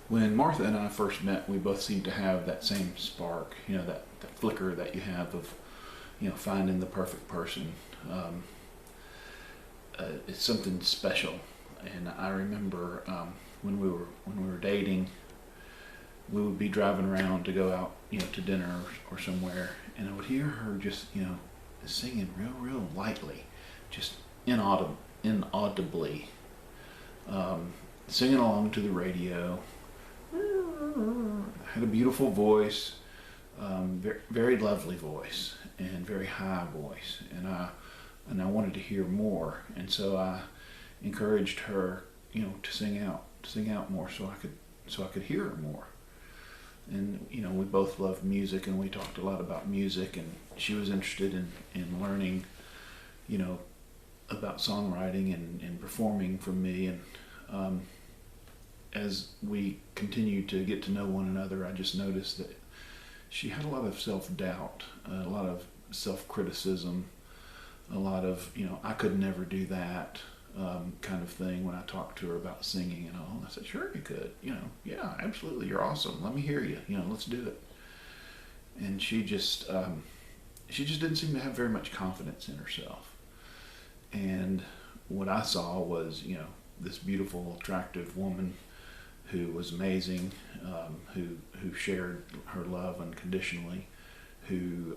When Martha and I first met, we both seemed to have that same spark, that flicker that you have of, finding the perfect person. Um, it's something special. And I remember when we were dating, we would be driving around to go out, to dinner or somewhere, and I would hear her just, singing real lightly, just inaudibly, um, singing along to the radio. Had a beautiful voice, very lovely voice, and very high voice, and I wanted to hear more, and so I encouraged her, to sing out more, so I could hear her more. And we both loved music, and we talked a lot about music, and she was interested in learning, you know, about songwriting and performing from me, and as we continued to get to know one another, I just noticed that she had a lot of self-doubt, a lot of self-criticism, a lot of, I could never do that kind of thing when I talked to her about singing and all. I said, sure you could, yeah, absolutely, you're awesome. Let me hear you, let's do it. And she just didn't seem to have very much confidence in herself. And what I saw was, this beautiful, attractive woman who was amazing, who shared her love unconditionally, who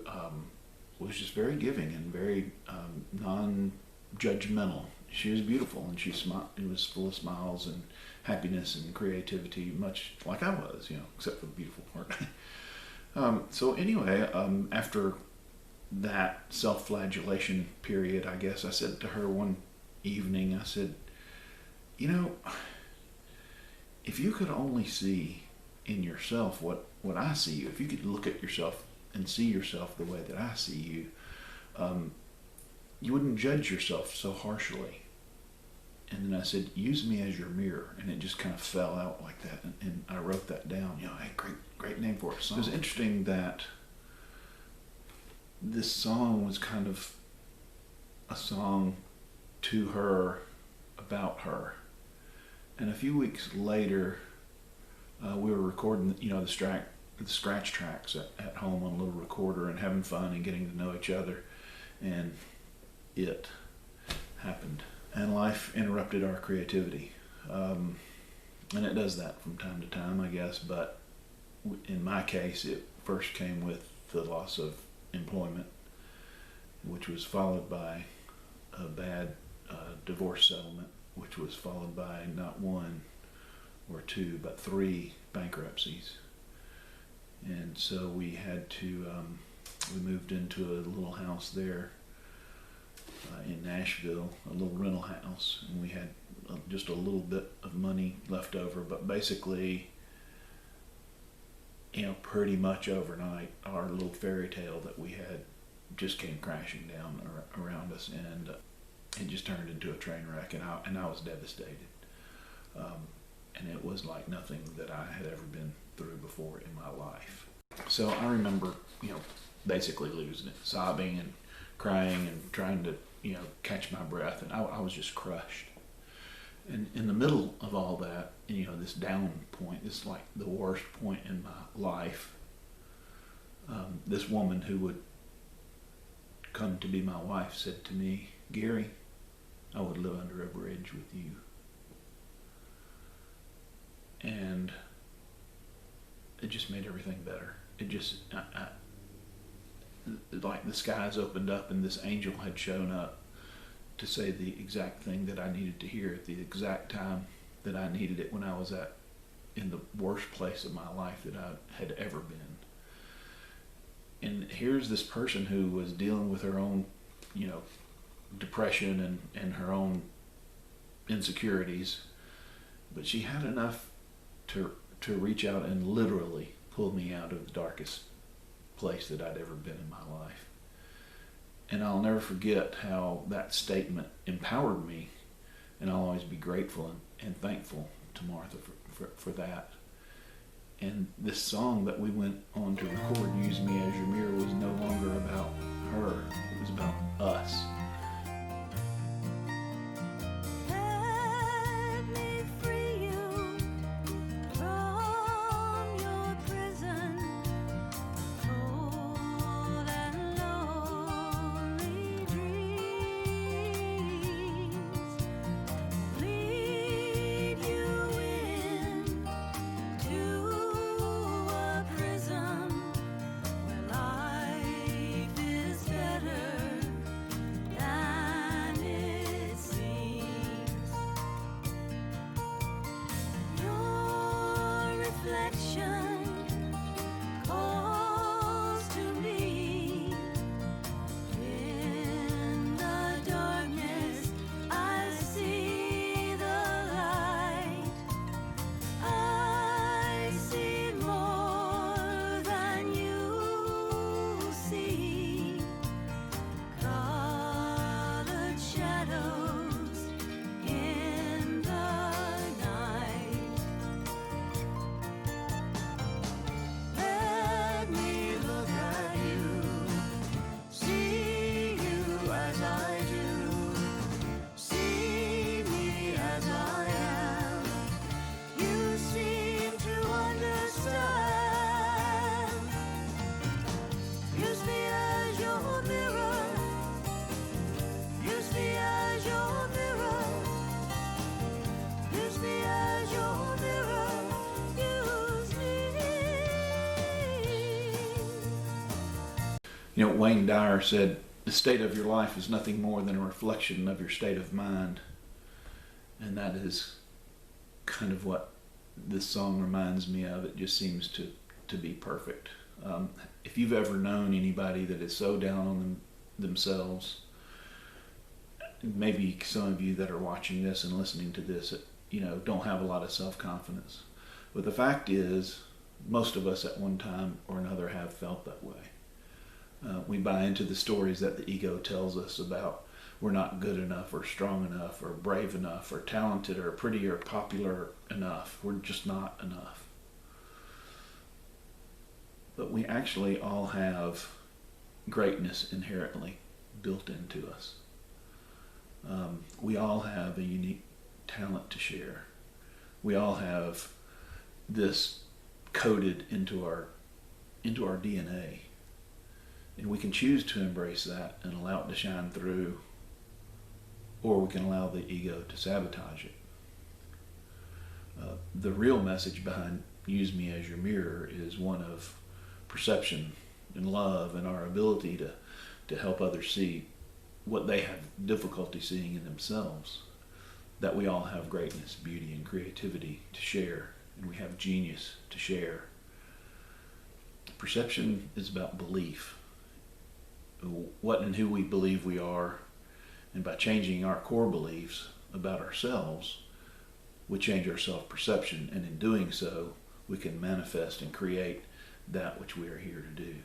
was just very giving and very non-judgmental. She was beautiful, and she was full of smiles and happiness and creativity, much like I was, except for the beautiful part. So anyway, after that self-flagellation period, I guess, I said to her one evening, I said, if you could only see in yourself what I see you, if you could look at yourself and see yourself the way that I see you, you wouldn't judge yourself so harshly. And then I said, use me as your mirror. And it just kind of fell out like that. And I wrote that down. Hey, great name for a song. It was interesting that this song was kind of a song to her, about her. And a few weeks later, we were recording, the scratch tracks at home on a little recorder and having fun and getting to know each other. And it happened. And life interrupted our creativity. And it does that from time to time, I guess. But in my case, it first came with the loss of employment, which was followed by a bad divorce settlement, which was followed by not one or two, but 3 bankruptcies. And so we had to, we moved into a little house there in Nashville, a little rental house, and we had just a little bit of money left over, but basically, pretty much overnight, our little fairy tale that we had just came crashing down around us, and it just turned into a train wreck, and I was devastated. And it was like nothing that I had ever been through before in my life. So I remember, basically losing it, sobbing and crying and trying to, catch my breath, and I was just crushed. And in the middle of all that, this down point, this like the worst point in my life, this woman who would come to be my wife said to me, Gary, I would live under a bridge with you. And it just made everything better. It just, like the skies opened up and this angel had shown up to say the exact thing that I needed to hear at the exact time that I needed it, when I was in the worst place of my life that I had ever been. And here's this person who was dealing with her own, depression and her own insecurities, but she had enough to reach out and literally pull me out of the darkest place that I'd ever been in my life. And I'll never forget how that statement empowered me, and I'll always be grateful and thankful to Martha for that. And this song that we went on to record, Use Me As Your Mirror, was no longer about her, it was about us. Let me free you from Wayne Dyer said, "The state of your life is nothing more than a reflection of your state of mind." And that is kind of what this song reminds me of. It just seems to be perfect. If you've ever known anybody that is so down on themselves, maybe some of you that are watching this and listening to this, don't have a lot of self-confidence. But the fact is, most of us at one time or another have felt that way. We buy into the stories that the ego tells us about we're not good enough or strong enough or brave enough or talented or pretty or popular enough. We're just not enough. But we actually all have greatness inherently built into us. We all have a unique talent to share. We all have this coded into our DNA. And we can choose to embrace that and allow it to shine through, or we can allow the ego to sabotage it. The real message behind Use Me as Your Mirror is one of perception and love and our ability to help others see what they have difficulty seeing in themselves. That we all have greatness, beauty, and creativity to share, and we have genius to share. Perception is about belief. What and who we believe we are, and by changing our core beliefs about ourselves, we change our self-perception, and in doing so, we can manifest and create that which we are here to do.